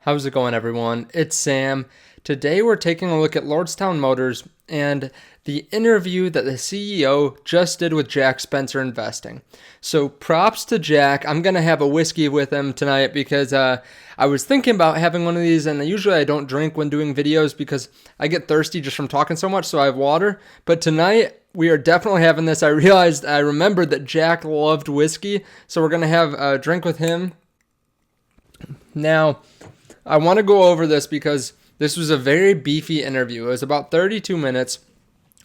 How's it going, everyone? It's Sam. Today we're taking a look at Lordstown Motors and the interview that the CEO just did with Jack Spencer Investing. So props to Jack. I'm going to have a whiskey with him tonight because I was thinking about having one of these, and usually I don't drink when doing videos because I get thirsty just from talking so much, so I have water. But tonight we are definitely having this. I remembered that Jack loved whiskey, so we're going to have a drink with him. Now, I want to go over this because this was a very beefy interview. It was about 32 minutes.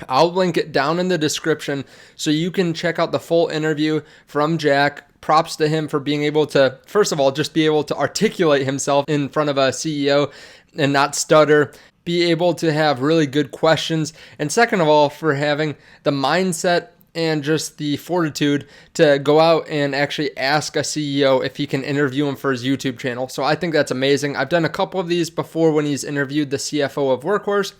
I'll link it down in the description so you can check out the full interview from Jack. Props to him for being able to, first of all, just be able to articulate himself in front of a CEO and not stutter, be able to have really good questions, and second of all, for having the mindset and just the fortitude to go out and actually ask a CEO if he can interview him for his YouTube channel. So I think that's amazing. I've done a couple of these before when he's interviewed the CFO of Workhorse.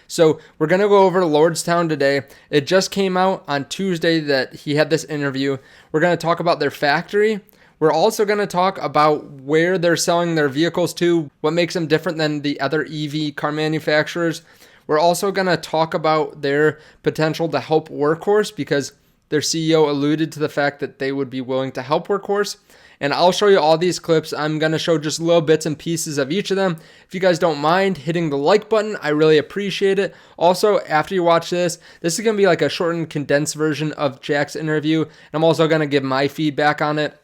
So we're going to go over to Lordstown today. It just came out on Tuesday that he had this interview. We're going to talk about their factory. We're also going to talk about where they're selling their vehicles to, what makes them different than the other EV car manufacturers. We're also going to talk about their potential to help Workhorse because their CEO alluded to the fact that they would be willing to help Workhorse. And I'll show you all these clips. I'm going to show just little bits and pieces of each of them. If you guys don't mind hitting the like button, I really appreciate it. Also, after you watch this is going to be like a shortened, condensed version of Jack's interview. And I'm also going to give my feedback on it.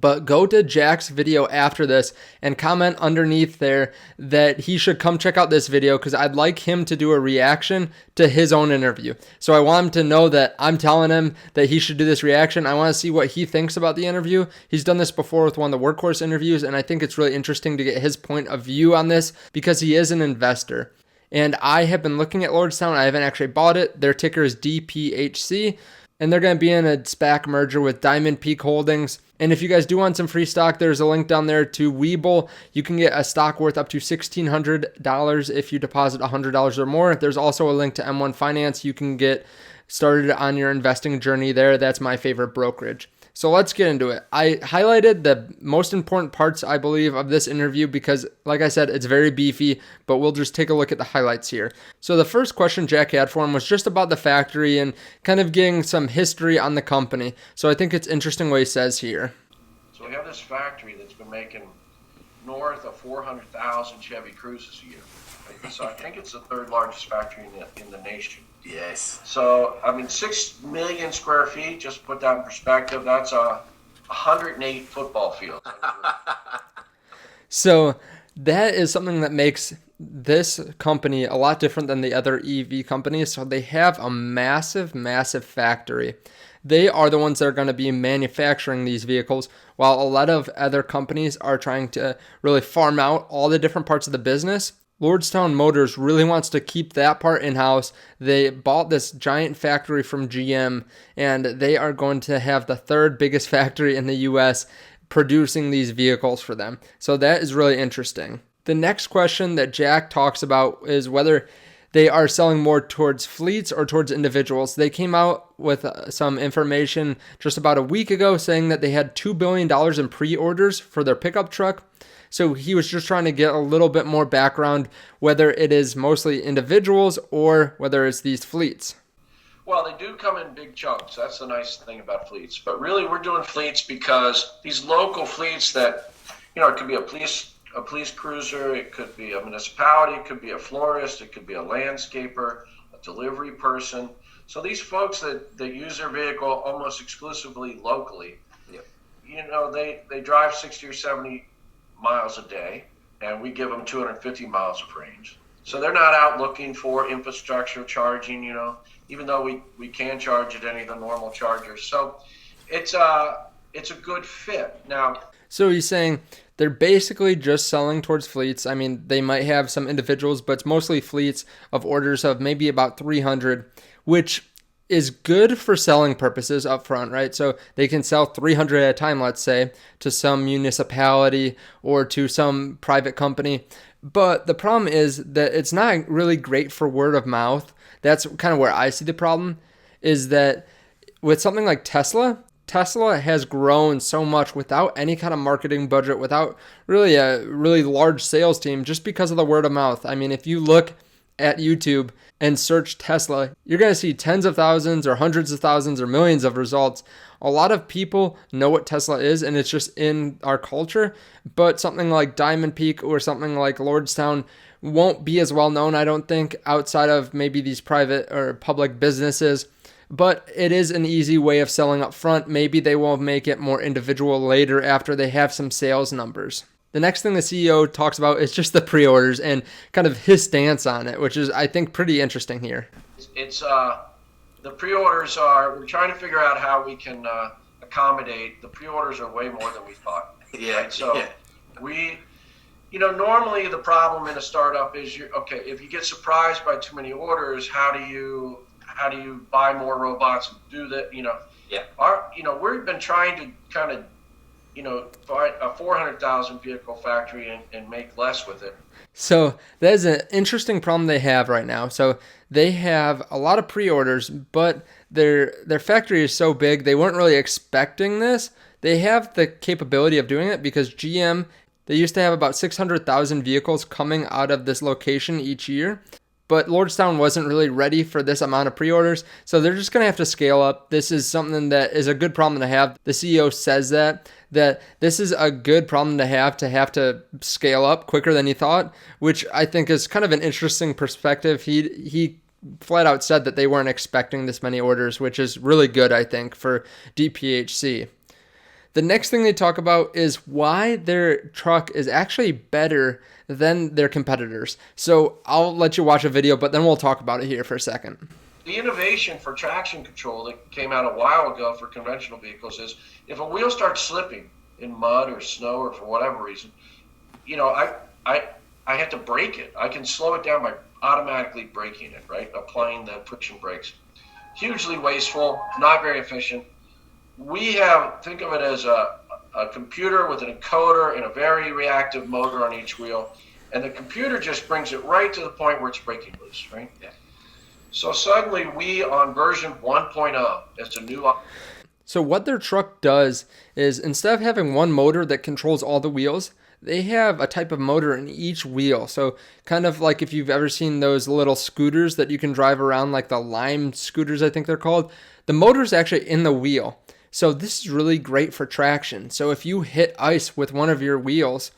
But go to Jack's video after this and comment underneath there that he should come check out this video because I'd like him to do a reaction to his own interview. So I want him to know that I'm telling him that he should do this reaction. I want to see what he thinks about the interview. He's done this before with one of the Workhorse interviews, and I think it's really interesting to get his point of view on this because he is an investor. And I have been looking at Lordstown. I haven't actually bought it. Their ticker is DPHC. And they're going to be in a SPAC merger with DiamondPeak Holdings. And if you guys do want some free stock, there's a link down there to WeBull. You can get a stock worth up to $1,600 if you deposit $100 or more. There's also a link to M1 Finance. You can get started on your investing journey there. That's my favorite brokerage. So let's get into it. I highlighted the most important parts, I believe, of this interview because, like I said, it's very beefy, but we'll just take a look at the highlights here. So the first question Jack had for him was just about the factory and kind of getting some history on the company. So I think it's interesting what he says here. So we have this factory that's been making north of 400,000 Chevy Cruises a year. So I think it's the third largest factory in the nation. Yes. So, 6 million square feet, just to put that in perspective, that's 108 football fields. So that is something that makes this company a lot different than the other EV companies. So they have a massive, massive factory. They are the ones that are going to be manufacturing these vehicles, while a lot of other companies are trying to really farm out all the different parts of the business. Lordstown Motors really wants to keep that part in-house. They bought this giant factory from GM, and they are going to have the third biggest factory in the U.S. producing these vehicles for them. So that is really interesting. The next question that Jack talks about is whether they are selling more towards fleets or towards individuals. They came out with some information just about a week ago saying that they had $2 billion in pre-orders for their pickup truck. So he was just trying to get a little bit more background, whether it is mostly individuals or whether it's these fleets. Well, they do come in big chunks. That's the nice thing about fleets. But really, we're doing fleets because these local fleets that, it could be a police cruiser, it could be a municipality, it could be a florist, it could be a landscaper, a delivery person. So these folks that use their vehicle almost exclusively locally, they drive 60 or 70 miles a day, and we give them 250 miles of range. So they're not out looking for infrastructure charging, even though we can charge at any of the normal chargers. So it's a good fit. Now, so he's saying they're basically just selling towards fleets. I mean, they might have some individuals, but it's mostly fleets of orders of maybe about 300, which is good for selling purposes up front, right? So they can sell 300 at a time, let's say, to some municipality or to some private company. But the problem is that it's not really great for word of mouth. That's kind of where I see the problem, is that with something like Tesla, Tesla has grown so much without any kind of marketing budget, without really a really large sales team, just because of the word of mouth. I mean, if you look at YouTube and search Tesla, you're going to see tens of thousands or hundreds of thousands or millions of results. A lot of people know what Tesla is, and it's just in our culture, but something like DiamondPeak or something like Lordstown won't be as well known, I don't think, outside of maybe these private or public businesses. But it is an easy way of selling up front. Maybe they will make it more individual later after they have some sales numbers. The next thing the CEO talks about is just the pre-orders and kind of his stance on it, which is, I think, pretty interesting here. It's the pre-orders we're trying to figure out how we can accommodate. The pre-orders are way more than we thought. Yeah. Right? So we, normally the problem in a startup is if you get surprised by too many orders, how do you buy more robots and do that? We've been trying to kind of find a 400,000 vehicle factory and make less with it. So that is an interesting problem they have right now. So they have a lot of pre-orders, but their factory is so big, they weren't really expecting this. They have the capability of doing it because GM, they used to have about 600,000 vehicles coming out of this location each year. But Lordstown wasn't really ready for this amount of pre-orders, so they're just going to have to scale up. This is something that is a good problem to have. The CEO says that this is a good problem to have to scale up quicker than he thought, which I think is kind of an interesting perspective. He flat out said that they weren't expecting this many orders, which is really good, I think, for DPHC. The next thing they talk about is why their truck is actually better than their competitors. So I'll let you watch a video, but then we'll talk about it here for a second. The innovation for traction control that came out a while ago for conventional vehicles is if a wheel starts slipping in mud or snow or for whatever reason, I have to brake it. I can slow it down by automatically braking it, right? Applying the friction brakes. Hugely wasteful, not very efficient. Think of it as a computer with an encoder and a very reactive motor on each wheel. And the computer just brings it right to the point where it's breaking loose, right? Yeah. So suddenly we, on version 1.0, it's a new... So what their truck does is instead of having one motor that controls all the wheels, they have a type of motor in each wheel. So kind of like if you've ever seen those little scooters that you can drive around, like the Lime scooters, I think they're called. The motor's actually in the wheel. So this is really great for traction. So if you hit ice with one of your wheels,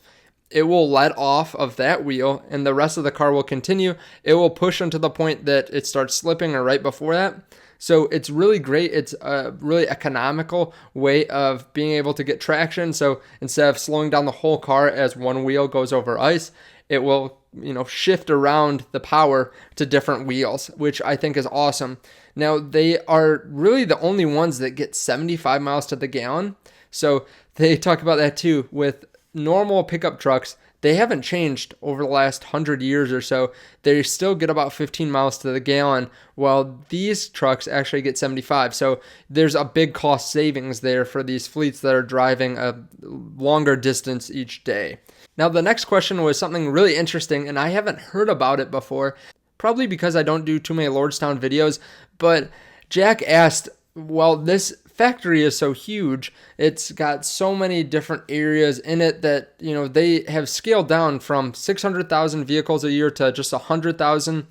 it will let off of that wheel and the rest of the car will continue. It will push until the point that it starts slipping or right before that. So it's really great. It's a really economical way of being able to get traction. So instead of slowing down the whole car as one wheel goes over ice, it will, shift around the power to different wheels, which I think is awesome. Now, they are really the only ones that get 75 miles to the gallon. So they talk about that too. With normal pickup trucks, they haven't changed over the last 100 years or so. They still get about 15 miles to the gallon, while these trucks actually get 75. So there's a big cost savings there for these fleets that are driving a longer distance each day. Now, the next question was something really interesting, and I haven't heard about it before, probably because I don't do too many Lordstown videos, but Jack asked, well, this factory is so huge, it's got so many different areas in it that, they have scaled down from 600,000 vehicles a year to just 100,000.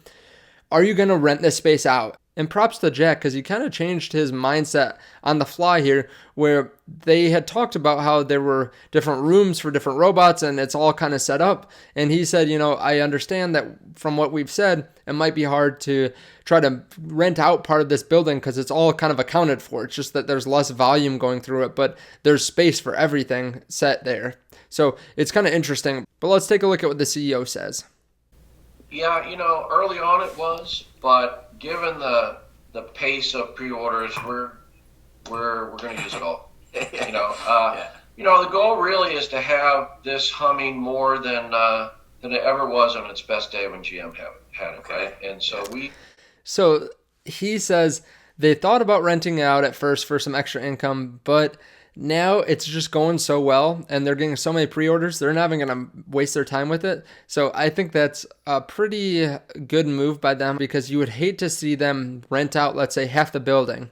Are you going to rent this space out? And props to Jack, because he kind of changed his mindset on the fly here, where they had talked about how there were different rooms for different robots and it's all kind of set up. And he said, I understand that from what we've said, it might be hard to try to rent out part of this building because it's all kind of accounted for. It's just that there's less volume going through it, but there's space for everything set there. So it's kind of interesting. But let's take a look at what the CEO says. Yeah, early on it was, but given the pace of pre-orders, we're going to use it all. The goal really is to have this humming more than it ever was on its best day when GM had it, right? And so he says they thought about renting out at first for some extra income, but now it's just going so well and they're getting so many pre-orders, they're not even going to waste their time with it. So I think that's a pretty good move by them, because you would hate to see them rent out, let's say, half the building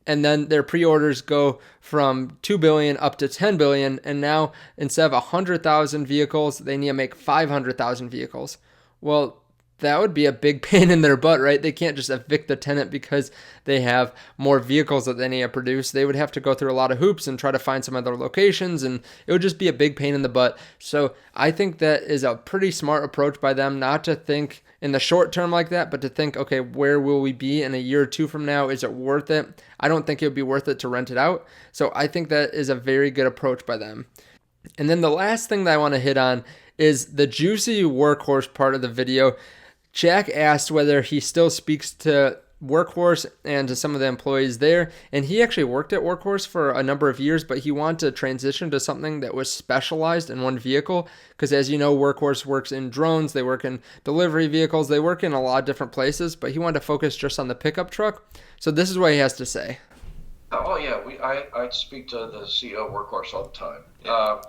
and then their pre-orders go from 2 billion up to 10 billion, and now instead of 100,000 vehicles, they need to make 500,000 vehicles. Well, that would be a big pain in their butt, right? They can't just evict the tenant because they have more vehicles that they need to produce. They would have to go through a lot of hoops and try to find some other locations, and it would just be a big pain in the butt. So I think that is a pretty smart approach by them, not to think in the short term like that, but to think, okay, where will we be in a year or two from now? Is it worth it? I don't think it would be worth it to rent it out. So I think that is a very good approach by them. And then the last thing that I want to hit on is the juicy Workhorse part of the video. Jack asked whether he still speaks to Workhorse and to some of the employees there, and he actually worked at Workhorse for a number of years, but he wanted to transition to something that was specialized in one vehicle, because as you know, Workhorse works in drones, they work in delivery vehicles, they work in a lot of different places, but he wanted to focus just on the pickup truck. So this is what he has to say. Oh yeah, I speak to the CEO of Workhorse all the time. Yeah.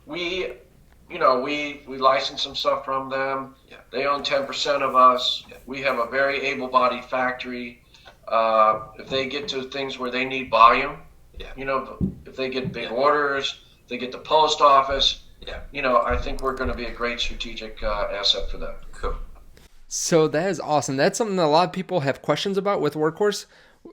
We license some stuff from them. Yeah. They own 10% of us. Yeah. We have a very able-bodied factory. If they get to things where they need volume, yeah. If they get big orders, if they get the post office, yeah. I think we're going to be a great strategic asset for them. Cool. So that is awesome. That's something that a lot of people have questions about with Workhorse.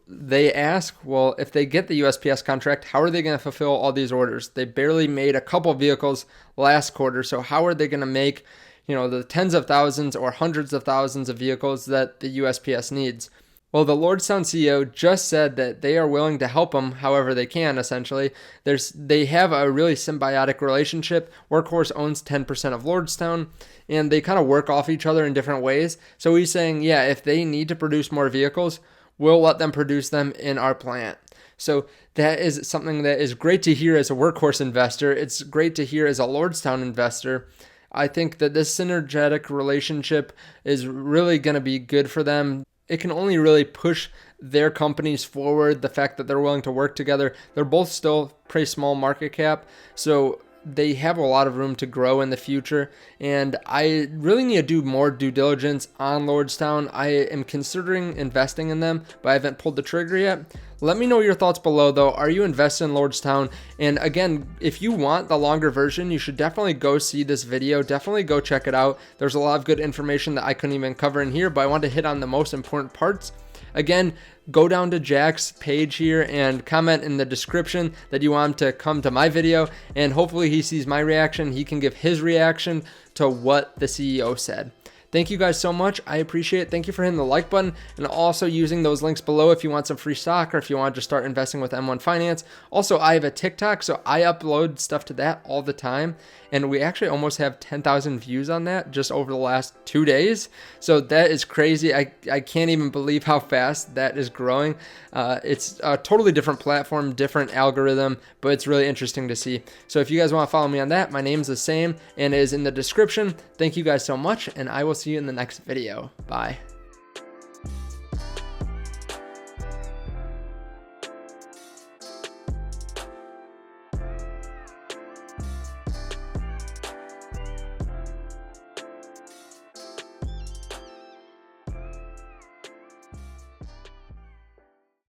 They ask, well, if they get the USPS contract, how are they going to fulfill all these orders? They barely made a couple vehicles last quarter, so how are they going to make, the tens of thousands or hundreds of thousands of vehicles that the USPS needs? Well, the Lordstown CEO just said that they are willing to help them however they can, essentially. They have a really symbiotic relationship. Workhorse owns 10% of Lordstown, and they kind of work off each other in different ways. So he's saying, yeah, if they need to produce more vehicles, we'll let them produce them in our plant. So that is something that is great to hear as a Workhorse investor. It's great to hear as a Lordstown investor. I think that this synergetic relationship is really going to be good for them. It can only really push their companies forward, the fact that they're willing to work together. They're both still pretty small market cap, so they have a lot of room to grow in the future, and I really need to do more due diligence on Lordstown. I am considering investing in them, but I haven't pulled the trigger yet. Let me know your thoughts below though. Are you invested in Lordstown? And again, if you want the longer version, you should definitely go see this video. Definitely go check it out. There's a lot of good information that I couldn't even cover in here, but I want to hit on the most important parts. Again, go down to Jack's page here and comment in the description that you want him to come to my video, and hopefully he sees my reaction. He can give his reaction to what the CEO said. Thank you guys so much. I appreciate it. Thank you for hitting the like button and also using those links below if you want some free stock or if you want to start investing with M1 Finance. Also, I have a TikTok, so I upload stuff to that all the time. And we actually almost have 10,000 views on that just over the last 2 days. So that is crazy. I can't even believe how fast that is growing. It's a totally different platform, different algorithm, but it's really interesting to see. So if you guys want to follow me on that, my name's the same and is in the description. Thank you guys so much, and I will see you in the next video. Bye.